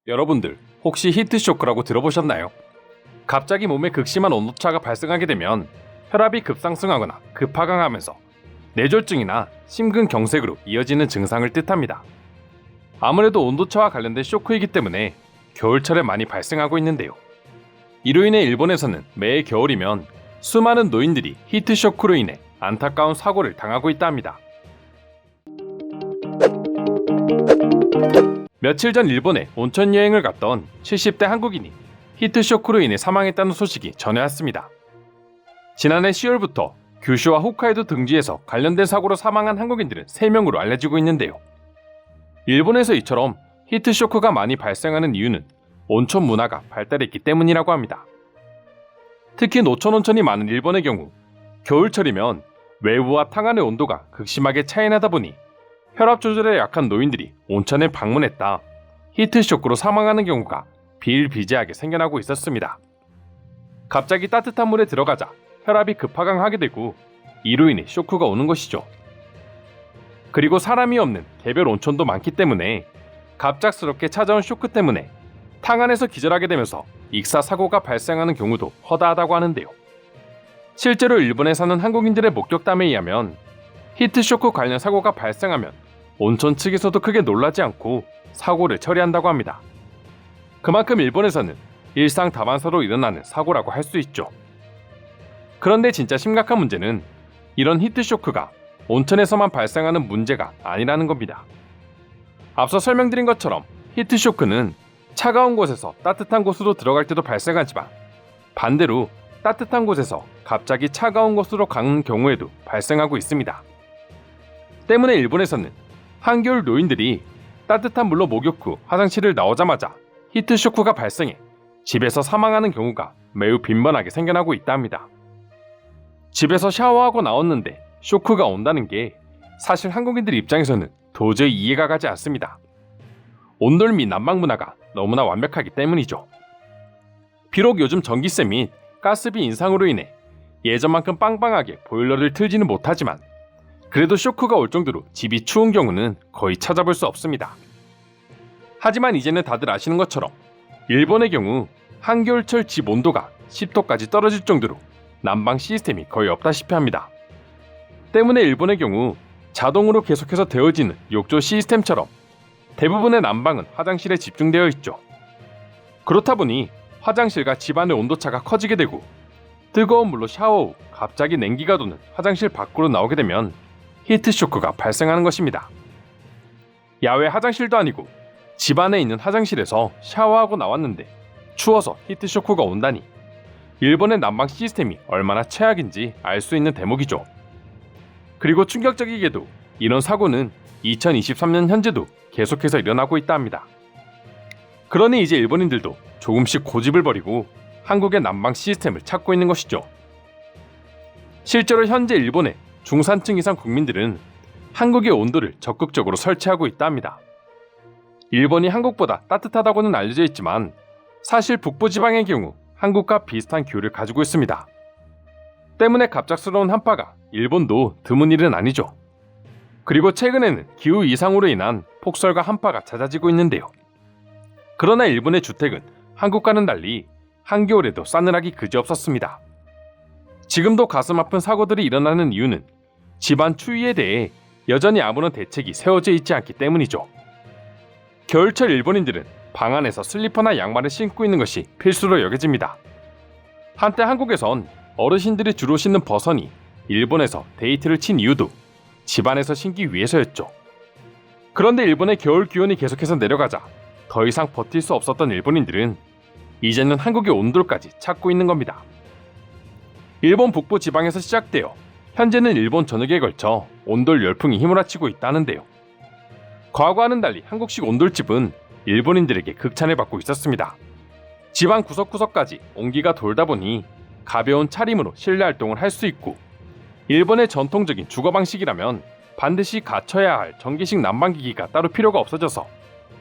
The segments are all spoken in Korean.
여러분들 혹시 히트쇼크라고 들어보셨나요? 갑자기 몸에 극심한 온도차가 발생하게 되면 혈압이 급상승하거나 급하강하면서 뇌졸중이나 심근경색으로 이어지는 증상을 뜻합니다. 아무래도 온도차와 관련된 쇼크이기 때문에 겨울철에 많이 발생하고 있는데요. 이로 인해 일본에서는 매해 겨울이면 수많은 노인들이 히트쇼크로 인해 안타까운 사고를 당하고 있다 합니다. 며칠 전 일본에 온천 여행을 갔던 70대 한국인이 히트쇼크로 인해 사망했다는 소식이 전해왔습니다. 지난해 10월부터 규슈와 홋카이도 등지에서 관련된 사고로 사망한 한국인들은 3명으로 알려지고 있는데요. 일본에서 이처럼 히트쇼크가 많이 발생하는 이유는 온천 문화가 발달했기 때문이라고 합니다. 특히 노천 온천이 많은 일본의 경우 겨울철이면 외부와 탕 안의 온도가 극심하게 차이나다 보니 혈압 조절에 약한 노인들이 온천에 방문했다 히트쇼크로 사망하는 경우가 비일비재하게 생겨나고 있었습니다. 갑자기 따뜻한 물에 들어가자 혈압이 급하강하게 되고 이로 인해 쇼크가 오는 것이죠. 그리고 사람이 없는 개별 온천도 많기 때문에 갑작스럽게 찾아온 쇼크 때문에 탕 안에서 기절하게 되면서 익사 사고가 발생하는 경우도 허다하다고 하는데요. 실제로 일본에 사는 한국인들의 목격담에 의하면 히트쇼크 관련 사고가 발생하면 온천 측에서도 크게 놀라지 않고 사고를 처리한다고 합니다. 그만큼 일본에서는 일상 다반사로 일어나는 사고라고 할 수 있죠. 그런데 진짜 심각한 문제는 이런 히트쇼크가 온천에서만 발생하는 문제가 아니라는 겁니다. 앞서 설명드린 것처럼 히트쇼크는 차가운 곳에서 따뜻한 곳으로 들어갈 때도 발생하지만 반대로 따뜻한 곳에서 갑자기 차가운 곳으로 가는 경우에도 발생하고 있습니다. 때문에 일본에서는 한겨울 노인들이 따뜻한 물로 목욕 후 화장실을 나오자마자 히트쇼크가 발생해 집에서 사망하는 경우가 매우 빈번하게 생겨나고 있다 합니다. 집에서 샤워하고 나왔는데 쇼크가 온다는 게 사실 한국인들 입장에서는 도저히 이해가 가지 않습니다. 온돌 및 난방 문화가 너무나 완벽하기 때문이죠. 비록 요즘 전기세 및 가스비 인상으로 인해 예전만큼 빵빵하게 보일러를 틀지는 못하지만 그래도 쇼크가 올 정도로 집이 추운 경우는 거의 찾아볼 수 없습니다. 하지만 이제는 다들 아시는 것처럼 일본의 경우 한겨울철 집 온도가 10도까지 떨어질 정도로 난방 시스템이 거의 없다시피 합니다. 때문에 일본의 경우 자동으로 계속해서 데워지는 욕조 시스템처럼 대부분의 난방은 화장실에 집중되어 있죠. 그렇다 보니 화장실과 집안의 온도차가 커지게 되고 뜨거운 물로 샤워 후 갑자기 냉기가 도는 화장실 밖으로 나오게 되면 히트쇼크가 발생하는 것입니다. 야외 화장실도 아니고 집 안에 있는 화장실에서 샤워하고 나왔는데 추워서 히트쇼크가 온다니 일본의 난방 시스템이 얼마나 최악인지 알 수 있는 대목이죠. 그리고 충격적이게도 이런 사고는 2023년 현재도 계속해서 일어나고 있다 합니다. 그러니 이제 일본인들도 조금씩 고집을 버리고 한국의 난방 시스템을 찾고 있는 것이죠. 실제로 현재 일본의 중산층 이상 국민들은 한국의 온도를 적극적으로 설치하고 있다 합니다. 일본이 한국보다 따뜻하다고는 알려져 있지만 사실 북부 지방의 경우 한국과 비슷한 기후를 가지고 있습니다. 때문에 갑작스러운 한파가 일본도 드문 일은 아니죠. 그리고 최근에는 기후 이상으로 인한 폭설과 한파가 잦아지고 있는데요. 그러나 일본의 주택은 한국과는 달리 한겨울에도 싸늘하기 그지없었습니다. 지금도 가슴 아픈 사고들이 일어나는 이유는 집안 추위에 대해 여전히 아무런 대책이 세워져 있지 않기 때문이죠. 겨울철 일본인들은 방 안에서 슬리퍼나 양말을 신고 있는 것이 필수로 여겨집니다. 한때 한국에선 어르신들이 주로 신는 버선이 일본에서 데이트를 친 이유도 집안에서 신기 위해서였죠. 그런데 일본의 겨울 기온이 계속해서 내려가자 더 이상 버틸 수 없었던 일본인들은 이제는 한국의 온돌까지 찾고 있는 겁니다. 일본 북부 지방에서 시작되어 현재는 일본 전역에 걸쳐 온돌 열풍이 휘몰아치고 있다는데요. 과거와는 달리 한국식 온돌집은 일본인들에게 극찬을 받고 있었습니다. 집안 구석구석까지 온기가 돌다 보니 가벼운 차림으로 실내 활동을 할 수 있고 일본의 전통적인 주거 방식이라면 반드시 갖춰야 할 전기식 난방기기가 따로 필요가 없어져서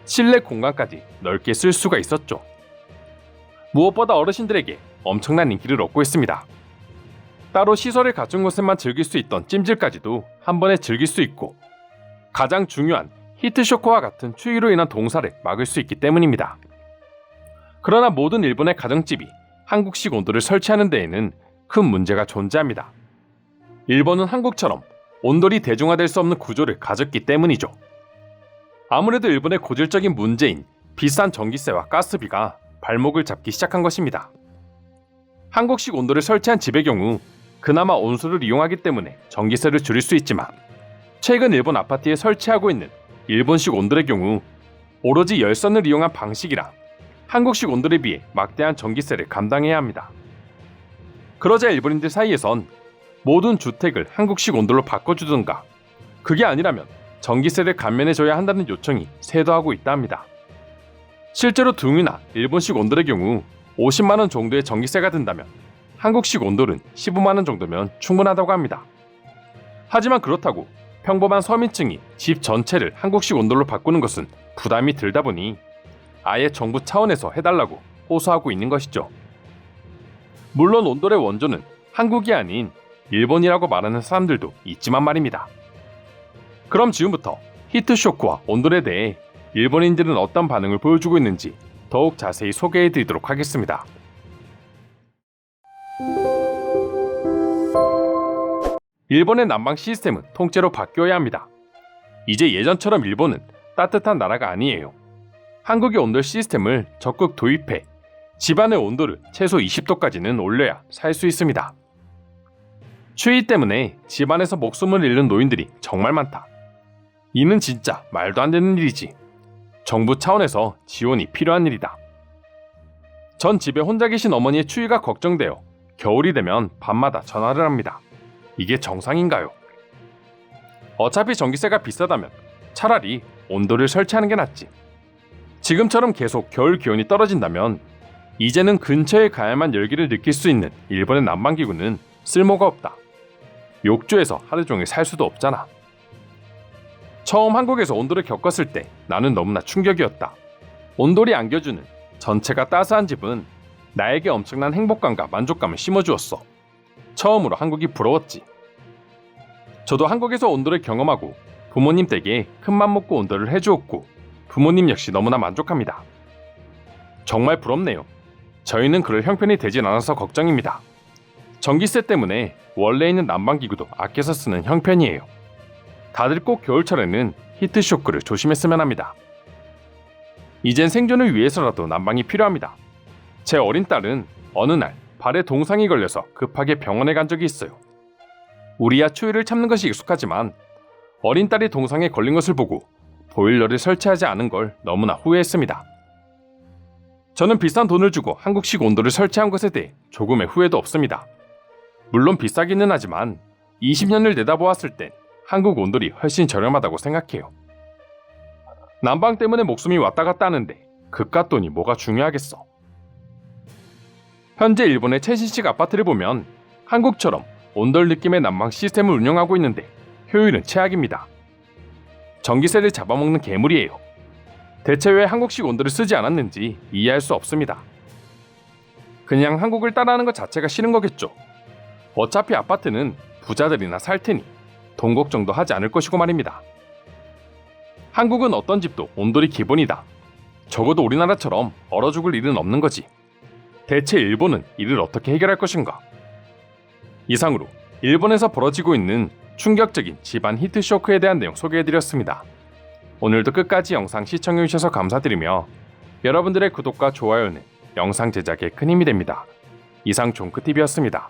실내 공간까지 넓게 쓸 수가 있었죠. 무엇보다 어르신들에게 엄청난 인기를 얻고 있습니다. 따로 시설을 갖춘 곳에만 즐길 수 있던 찜질까지도 한 번에 즐길 수 있고 가장 중요한 히트쇼크와 같은 추위로 인한 동사를 막을 수 있기 때문입니다. 그러나 모든 일본의 가정집이 한국식 온도를 설치하는 데에는 큰 문제가 존재합니다. 일본은 한국처럼 온돌이 대중화될 수 없는 구조를 가졌기 때문이죠. 아무래도 일본의 고질적인 문제인 비싼 전기세와 가스비가 발목을 잡기 시작한 것입니다. 한국식 온돌을 설치한 집의 경우 그나마 온수를 이용하기 때문에 전기세를 줄일 수 있지만 최근 일본 아파트에 설치하고 있는 일본식 온돌의 경우 오로지 열선을 이용한 방식이라 한국식 온돌에 비해 막대한 전기세를 감당해야 합니다. 그러자 일본인들 사이에선 모든 주택을 한국식 온돌로 바꿔주든가 그게 아니라면 전기세를 감면해줘야 한다는 요청이 쇄도하고 있다 합니다. 실제로 등유나 일본식 온돌의 경우 50만원 정도의 전기세가 든다면 한국식 온돌은 15만원 정도면 충분하다고 합니다. 하지만 그렇다고 평범한 서민층이 집 전체를 한국식 온돌로 바꾸는 것은 부담이 들다 보니 아예 정부 차원에서 해달라고 호소하고 있는 것이죠. 물론 온돌의 원조는 한국이 아닌 일본이라고 말하는 사람들도 있지만 말입니다. 그럼 지금부터 히트쇼크와 온돌에 대해 일본인들은 어떤 반응을 보여주고 있는지 더욱 자세히 소개해드리도록 하겠습니다. 일본의 난방 시스템은 통째로 바뀌어야 합니다. 이제 예전처럼 일본은 따뜻한 나라가 아니에요. 한국의 온돌 시스템을 적극 도입해 집안의 온도를 최소 20도까지는 올려야 살 수 있습니다. 추위 때문에 집안에서 목숨을 잃는 노인들이 정말 많다. 이는 진짜 말도 안 되는 일이지. 정부 차원에서 지원이 필요한 일이다. 전 집에 혼자 계신 어머니의 추위가 걱정되어 겨울이 되면 밤마다 전화를 합니다. 이게 정상인가요? 어차피 전기세가 비싸다면 차라리 온돌을 설치하는 게 낫지. 지금처럼 계속 겨울 기온이 떨어진다면 이제는 근처에 가야만 열기를 느낄 수 있는 일본의 난방기구는 쓸모가 없다. 욕조에서 하루 종일 살 수도 없잖아. 처음 한국에서 온돌을 겪었을 때 나는 너무나 충격이었다. 온돌이 안겨주는 전체가 따스한 집은 나에게 엄청난 행복감과 만족감을 심어주었어. 처음으로 한국이 부러웠지. 저도 한국에서 온돌을 경험하고 부모님 댁에 큰맘 먹고 온돌을 해주었고 부모님 역시 너무나 만족합니다. 정말 부럽네요. 저희는 그럴 형편이 되진 않아서 걱정입니다. 전기세 때문에 원래 있는 난방기구도 아껴서 쓰는 형편이에요. 다들 꼭 겨울철에는 히트쇼크를 조심했으면 합니다. 이젠 생존을 위해서라도 난방이 필요합니다. 제 어린 딸은 어느 날 발에 동상이 걸려서 급하게 병원에 간 적이 있어요. 우리야 추위를 참는 것이 익숙하지만 어린 딸이 동상에 걸린 것을 보고 보일러를 설치하지 않은 걸 너무나 후회했습니다. 저는 비싼 돈을 주고 한국식 온돌을 설치한 것에 대해 조금의 후회도 없습니다. 물론 비싸기는 하지만 20년을 내다보았을 땐 한국 온돌이 훨씬 저렴하다고 생각해요. 난방 때문에 목숨이 왔다 갔다 하는데 그깟 돈이 뭐가 중요하겠어. 현재 일본의 최신식 아파트를 보면 한국처럼 온돌 느낌의 난방 시스템을 운영하고 있는데 효율은 최악입니다. 전기세를 잡아먹는 괴물이에요. 대체 왜 한국식 온돌을 쓰지 않았는지 이해할 수 없습니다. 그냥 한국을 따라하는 것 자체가 싫은 거겠죠. 어차피 아파트는 부자들이나 살 테니 돈 걱정도 하지 않을 것이고 말입니다. 한국은 어떤 집도 온돌이 기본이다. 적어도 우리나라처럼 얼어 죽을 일은 없는 거지. 대체 일본은 이를 어떻게 해결할 것인가? 이상으로 일본에서 벌어지고 있는 충격적인 집안 히트쇼크에 대한 내용 소개해드렸습니다. 오늘도 끝까지 영상 시청해주셔서 감사드리며 여러분들의 구독과 좋아요는 영상 제작에 큰 힘이 됩니다. 이상 종크TV였습니다.